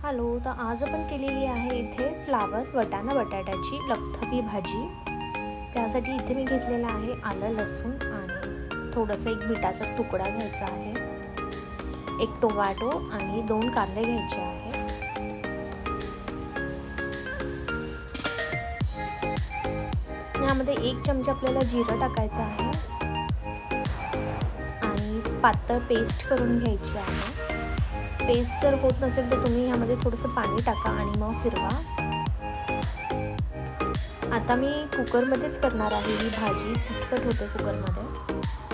Hello, तर आज आपण केलेली आहे इथे फ्लावर वाटाणा बटाट्याची लखथबी भाजी. त्यासाठी इथे मी घेतलेला आहे आलं लसूण आणि थोडंसं एक बीटाचा तुकडा घ्यायचा आहे, एक टोमॅटो आणि 2 कांदे घ्यायचे आहे. यामध्ये 1 चमचा आपल्याला जिरं टाकायचं आहे आणि पातळ पेस्ट करून घ्यायची आहे. पेस्ट जर होत नसेल तर तुम्ही यामध्ये थोडंसं पाणी टाका आणि मग फिरवा. आता मी कुकरमध्येच करणार आहे ही भाजी, झटपट होते कुकरमध्ये.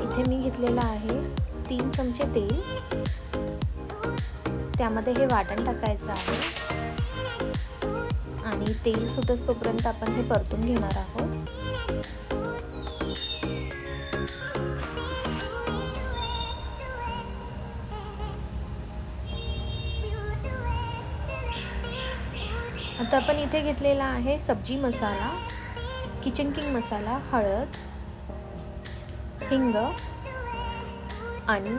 इथे मी घेतलेलं आहे 3 चमचे तेल, त्यामध्ये हे वाटण टाकायचं आहे आणि तेल सुटस तोपर्यंत आपण हे परतून घेणार आहोत. आता आपण इथे घेतलेला आहे सब्जी मसाला, किचन किंग मसाला, हळद, हिंग आणि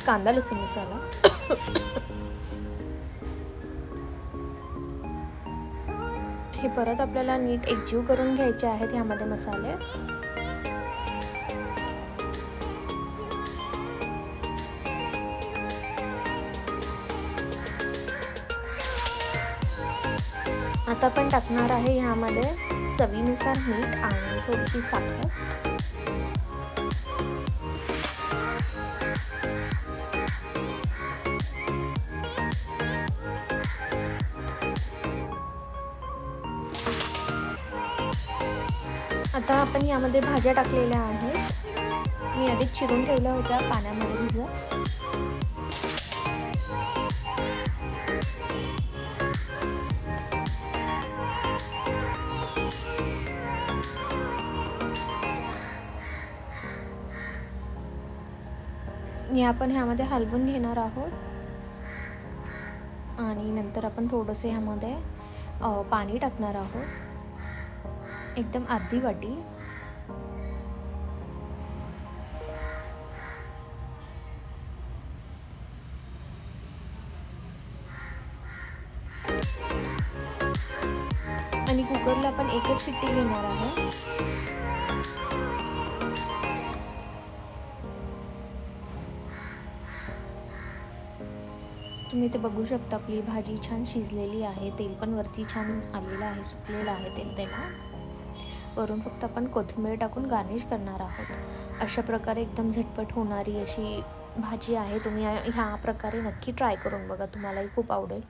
कांदा लसूण मसाला. हे परत आपल्याला नीट एकजीव करून घ्यायचे आहेत यामध्ये मसाले. आता आपण टाकणार आहे ह्यामध्ये चवीनुसार मीठ आणि थोडीशी साखर. आता आपण यामध्ये भाज्या टाकलेल्या आहेत. मी आधीच चिरून ठेवल्या होत्या पाण्यामध्ये भिजत. आपण ह्यामध्ये हलवून घेणार आहोत आणि नंतर आपण थोडंसं ह्यामध्ये पाणी टाकणार आहोत, एकदम अर्धी वाटी. आणि कुकरला आपण एकच शिट्टी घेणार आहे. तुम्ही ते बघू शकता, आपली भाजी छान शिजलेली आहे. तेल पण वरती छान आलेलं आहे, सुटलेलं आहे तेल त्याला. वरून फक्त आपण कोथिंबीर टाकून गार्निश करणार आहोत. अशा प्रकारे एकदम झटपट होणारी अशी भाजी आहे. तुम्ही ह्या प्रकारे नक्की ट्राय करून बघा, तुम्हालाही खूप आवडेल.